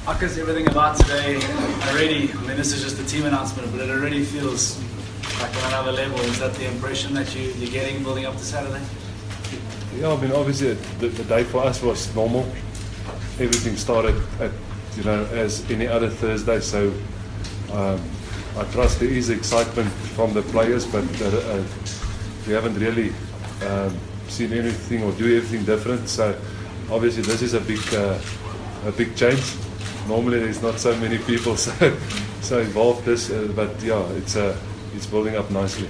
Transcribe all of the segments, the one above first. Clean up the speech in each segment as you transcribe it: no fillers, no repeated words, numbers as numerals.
Because everything about today already, I mean, this is just a team announcement, but it already feels like on another level. Is that the impression that you're getting building up to Saturday? Yeah, I mean, obviously the day for us was normal. Everything started at, as any other Thursday, so I trust there is excitement from the players, but we haven't really seen anything or do anything different. So obviously this is a big change. Normally there's not so many people so involved this, but yeah, it's building up nicely.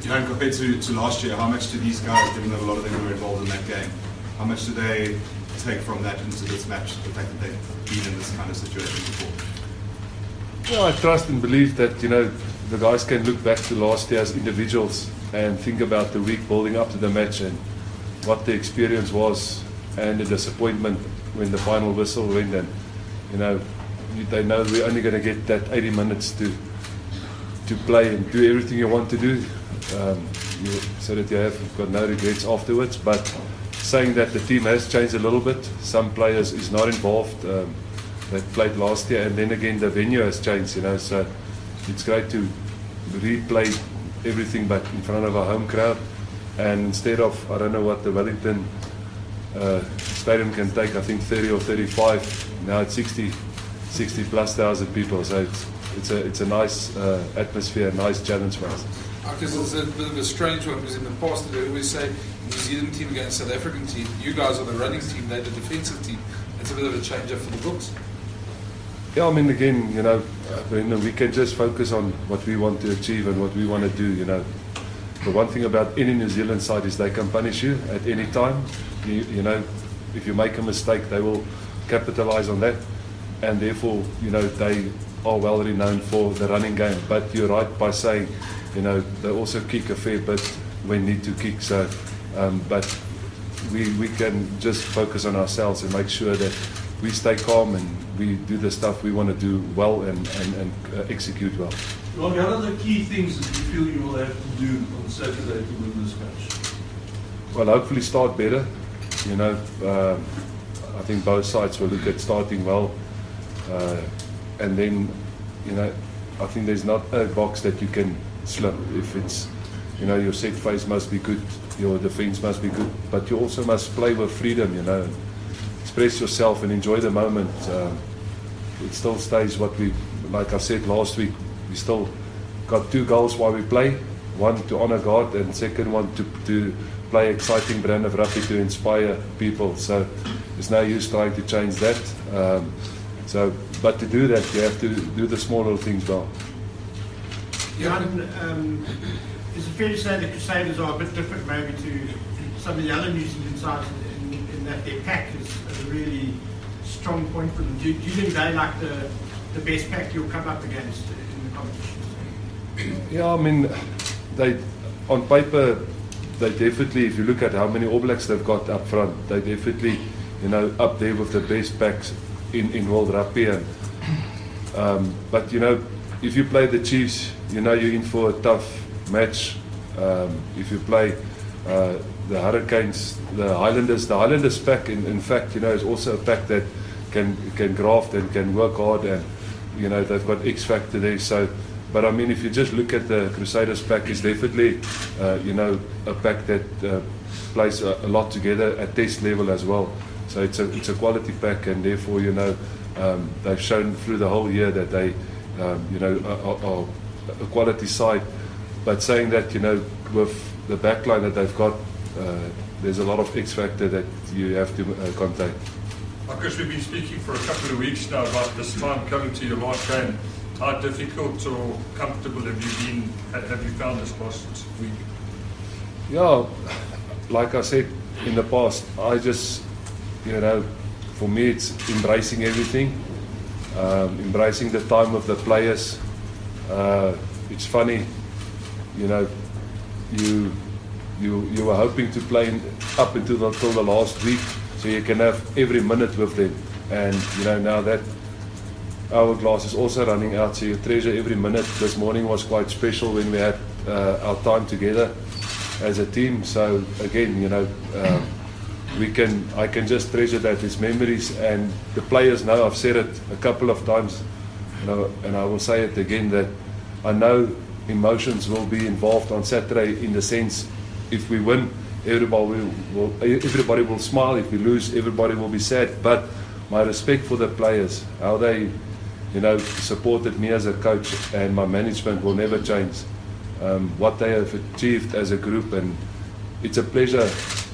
Johan, compared to last year, how much do these guys, given that a lot of them were involved in that game, how much do they take from that into this match, the fact that they've been in this kind of situation before? Well, I trust and believe that the guys can look back to last year as individuals and think about the week building up to the match and what the experience was and the disappointment when the final whistle went, and they know we're only going to get that 80 minutes to play and do everything you want to do, so that you have got no regrets afterwards. But saying that the team has changed a little bit, some players is not involved that played last year, and then again the venue has changed, so it's great to replay everything but in front of a home crowd, and instead of, I don't know what the Wellington stadium can take, I think 30 or 35, now it's 60 plus thousand people, so it's a nice atmosphere, a nice challenge for us. Because it's a bit of a strange one, because in the past they always say New Zealand team against South African team, you guys are the running team, they're the defensive team. It's a bit of a change up for the books. Yeah, I mean, again, we can just focus on what we want to achieve and what we want to do, The one thing about any New Zealand side is they can punish you at any time. If you make a mistake, they will capitalize on that. And therefore, they are well renowned for the running game. But you're right by saying, they also kick a fair bit when need to kick. So, but we can just focus on ourselves and make sure that we stay calm and we do the stuff we want to do well and execute well. Ronnie, what are the key things that you feel you will have to do on Saturday to win this match? Well, hopefully start better. I think both sides will look at starting well, and then, I think there's not a box that you can slip. If it's, your set phase must be good, your defense must be good, but you also must play with freedom, express yourself and enjoy the moment. It still stays what we, like I said last week, we still got 2 goals while we play, one to honour God and second one to play exciting brand of rugby to inspire people. So there's no use trying to change that. But to do that, you have to do the small little things well. Johan, is it fair to say the Crusaders are a bit different maybe to some of the other New Zealand sides in that their pack is a really strong point for them? Do you think they like the best pack you'll come up against in the competition? Yeah, I mean, on paper, they definitely, if you look at how many All Blacks they've got up front, they definitely, up there with the best packs in world rugby. And, but if you play the Chiefs, you're in for a tough match. If you play the Hurricanes, the Highlanders pack, in fact, is also a pack that can graft and can work hard, and they've got X factor there. So, but I mean, if you just look at the Crusaders pack, it's definitely a pack that plays a lot together at test level as well. So it's a quality pack, and therefore they've shown through the whole year that they are a quality side. But saying that, with the backline that they've got, there's a lot of X factor that you have to contain. Because we've been speaking for a couple of weeks now about this time coming to your last game. How difficult or comfortable have you found this past week? Yeah, like I said in the past, I just, for me it's embracing everything, embracing the time with the players. It's funny, you were hoping to play up until the last week, so you can have every minute with them, and now that hourglass is also running out, so you treasure every minute. This morning was quite special when we had our time together as a team. So again, I can just treasure that as memories, and the players know. I've said it a couple of times, and I will say it again, that I know emotions will be involved on Saturday, in the sense, if we win, everybody will smile. If we lose, everybody will be sad. But my respect for the players, how they, supported me as a coach, and my management will never change. What they have achieved as a group, and it's a pleasure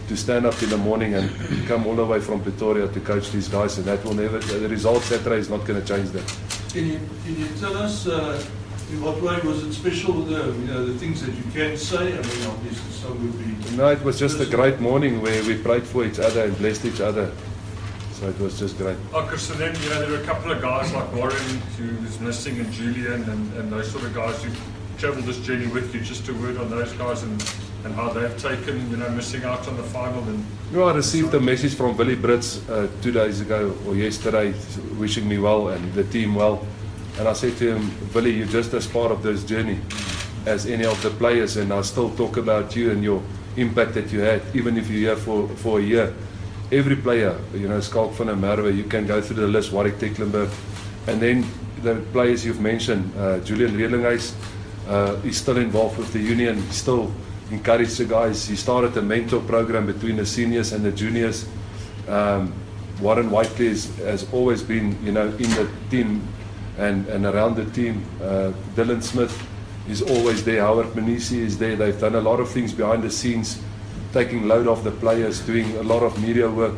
to stand up in the morning and come all the way from Pretoria to coach these guys, and that will never. The result Saturday is not going to change that. Can you tell us in what way was it special? The things that you can say. I mean, obviously some would be. No, it was just a great morning where we prayed for each other and blessed each other. So it was just great. So then, there were a couple of guys like Warren who's missing, and Julian, and those sort of guys who travelled this journey with you. Just a word on those guys and how they've taken, missing out on the final. And I received a message from Willie Brits 2 days ago or yesterday, wishing me well and the team well. And I said to him, Willie, you're just as part of this journey as any of the players, and I still talk about you and your impact that you had, even if you're here for a year. Every player, Skalk van der Merwe, you can go through the list, Warwick Tecklenburg, and then the players you've mentioned, Julian Reelinghuis, he's still involved with the union, he still encouraged the guys. He started a mentor program between the seniors and the juniors. Warren Whiteley has always been, in the team and around the team. Dylan Smith is always there. Howard Manisi is there. They've done a lot of things behind the scenes, taking load off the players, doing a lot of media work.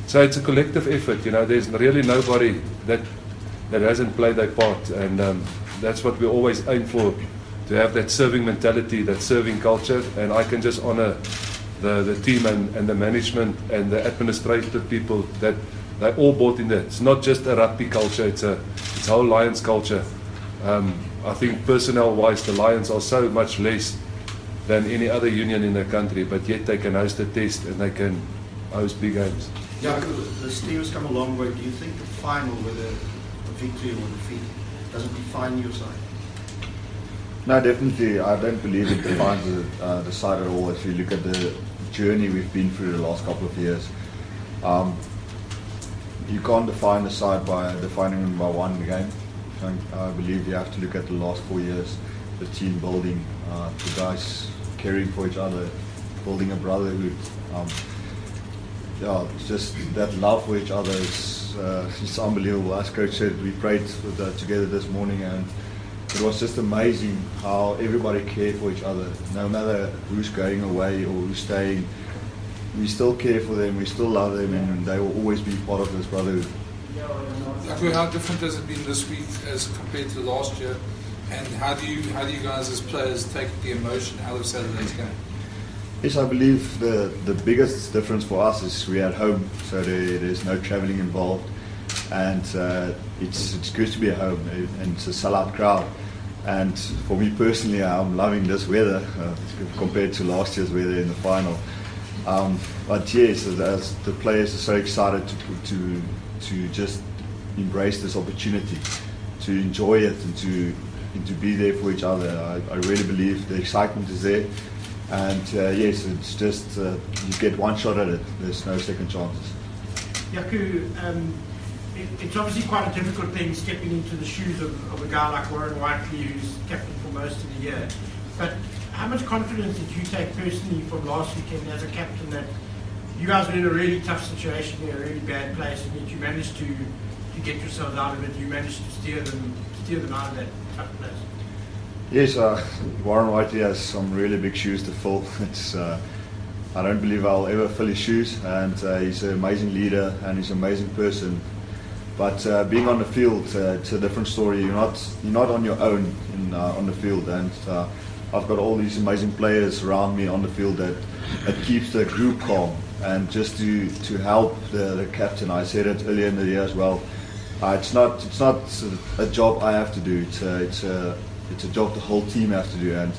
So it's a collective effort. There's really nobody that hasn't played their part, and that's what we always aim for, to have that serving mentality, that serving culture. And I can just honor the team and the management and the administrative people that they all bought in that. It's not just a rugby culture, it's a whole Lions culture. I think personnel-wise, the Lions are so much less than any other union in the country, but yet they can host a test and they can host big games. Yeah, the Steelers come a long way. Do you think the final, whether a victory or defeat, doesn't define your side? No, definitely. I don't believe it defines the side at all. If you look at the journey we've been through the last couple of years, you can't define the side by defining them by one game. I believe you have to look at the last 4 years, the team building, the guys caring for each other, building a brotherhood. It's just that love for each other is it's unbelievable. As Coach said, we prayed together this morning, and it was just amazing how everybody cared for each other. No matter who's going away or who's staying, we still care for them, we still love them, and they will always be part of this brotherhood. How different has it been this week as compared to last year? And how do you guys as players take the emotion out of Saturday's game? Yes, I believe the biggest difference for us is we're at home, so there's no travelling involved, and it's good to be at home, and it's a sellout crowd. And for me personally, I'm loving this weather compared to last year's weather in the final. But yes, as the players are so excited to just embrace this opportunity, to enjoy it, and to be there for each other. I really believe the excitement is there, and yes, it's just you get one shot at it. There's no second chances. Jaco, it's obviously quite a difficult thing stepping into the shoes of a guy like Warren Whiteley, who's captain for most of the year. But how much confidence did you take personally from last weekend as a captain that you guys were in a really tough situation, in a really bad place, and yet you managed to get yourselves out of it? You managed to steer them out of that tough place. Yes, Warren Whiteley has some really big shoes to fill. It's I don't believe I'll ever fill his shoes, and he's an amazing leader and he's an amazing person. But being on the field, it's a different story. You're not on your own on the field, and I've got all these amazing players around me on the field that keeps the group calm, and just to help the captain. I said it earlier in the year as well. It's not a job I have to do. It's a job the whole team has to do, and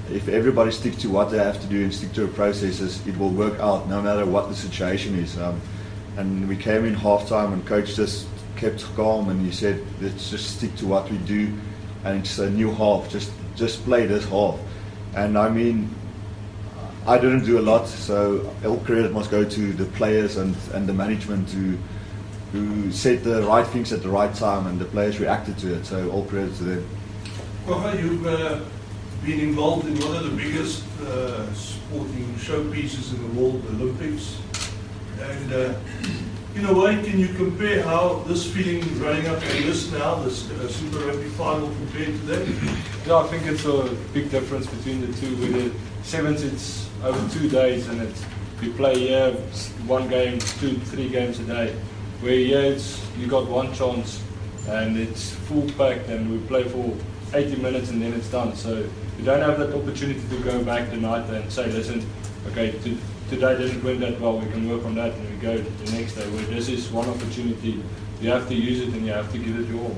if everybody sticks to what they have to do and stick to the processes, it will work out no matter what the situation is. And we came in half-time and coach just kept calm, and he said, let's just stick to what we do, and it's a new half, just play this half. And I mean, I didn't do a lot, so all credit must go to the players and the management who said the right things at the right time, and the players reacted to it. So all credit to them. Well, you've been involved in one of the biggest sporting showpieces in the world, the Olympics. And in a way, can you compare how this feeling running up to this now, this Super Rugby Final, compared to that? Yeah, I think it's a big difference between the two. With the Sevens, it's over 2 days, and we play here 1 game, 2-3 games a day. Where here you got one chance, and it's full packed, and we play for 80 minutes and then it's done. So you don't have that opportunity to go back the night and say, listen, okay, today didn't win that well, we can work on that, and we go the next day. Where this is one opportunity, you have to use it and you have to give it your all.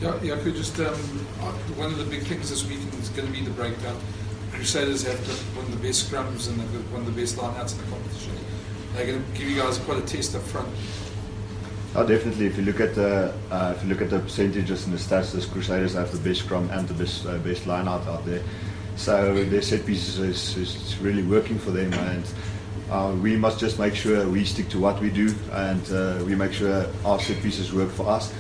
Yeah, just one of the big things this weekend is going to be the breakdown. Crusaders have got one of the best scrums and they've got one of the best lineouts in the competition. They're going to give you guys quite a test up front. Oh, definitely. If you look at the percentages and the stats, the Crusaders have the best scrum and the best line-out out there. So their set pieces is really working for them, and we must just make sure we stick to what we do, and we make sure our set pieces work for us.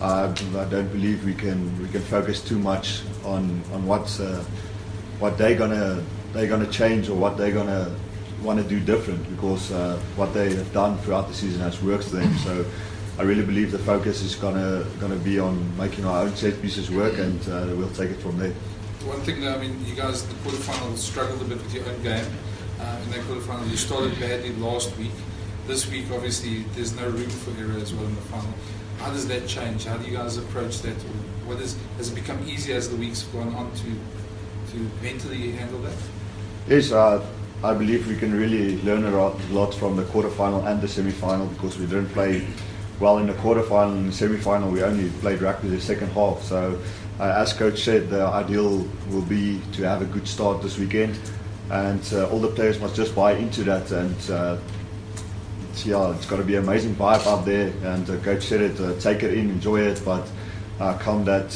I don't believe we can focus too much on what they're gonna change or what they're gonna want to do different, because what they have done throughout the season has worked for them. So I really believe the focus is gonna be on making our own set pieces work, and we'll take it from there. One thing, I mean, you guys in the quarterfinal struggled a bit with your own game. In that quarterfinal, you started badly last week. This week, obviously, there's no room for error as well in the final. How does that change? How do you guys approach that? Or has it become easier as the weeks have gone on to mentally handle that? Yes, I believe we can really learn a lot from the quarterfinal and the semi-final, because we didn't play well in the quarterfinal and the semi-final. We only played rugby the second half. So as coach said, the ideal will be to have a good start this weekend, and all the players must just buy into that. And it's got to be an amazing vibe out there, and coach said it, take it in, enjoy it, but come that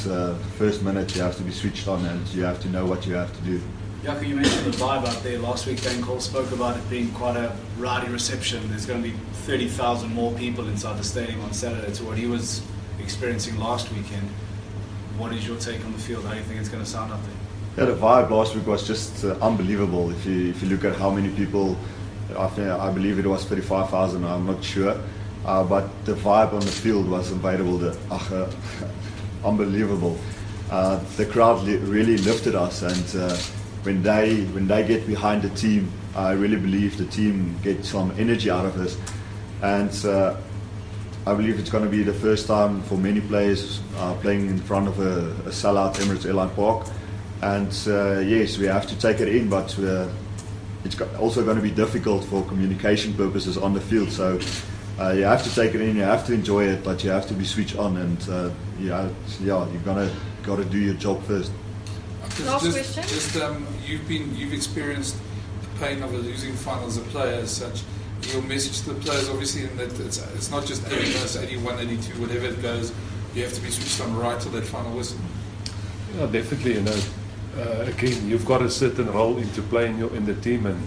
first minute you have to be switched on and you have to know what you have to do. Jaco, you mentioned the vibe out there. Last week, Dan Cole spoke about it being quite a rowdy reception. There's going to be 30,000 more people inside the stadium on Saturday to what he was experiencing last weekend. What is your take on the field? How do you think it's going to sound out there? Yeah, the vibe last week was just unbelievable. If you look at how many people, I believe it was 35,000, I'm not sure. But the vibe on the field was unbeatable, unbelievable. The crowd really lifted us, and when they get behind the team, I really believe the team gets some energy out of this. And I believe it's going to be the first time for many players playing in front of a sellout Emirates Airline Park. And yes, we have to take it in, but it's also going to be difficult for communication purposes on the field. So you have to take it in, you have to enjoy it, but you have to be switched on, and you've got to do your job first. Last question. You've experienced the pain of a losing final as a player as such. Your message to the players, obviously, in that it's not just 80 minutes, 81, 82, whatever it goes. You have to be switched on right till that final whistle. Yeah, definitely. Again, you've got a certain role into playing in the team, and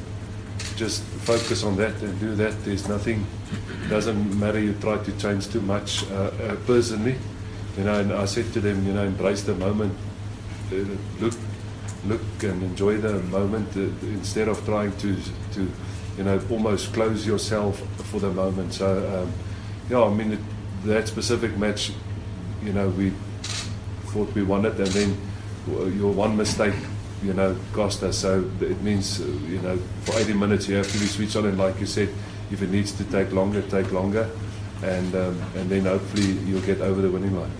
just focus on that and do that. There's nothing. It doesn't matter. You try to change too much. Personally, and I said to them, embrace the moment. Look and enjoy the moment instead of trying to almost close yourself for the moment. So that specific match, we thought we won it, and then your one mistake cost us. So it means for 80 minutes you have to be switched on, and like you said, if it needs to take longer, and then hopefully you'll get over the winning line.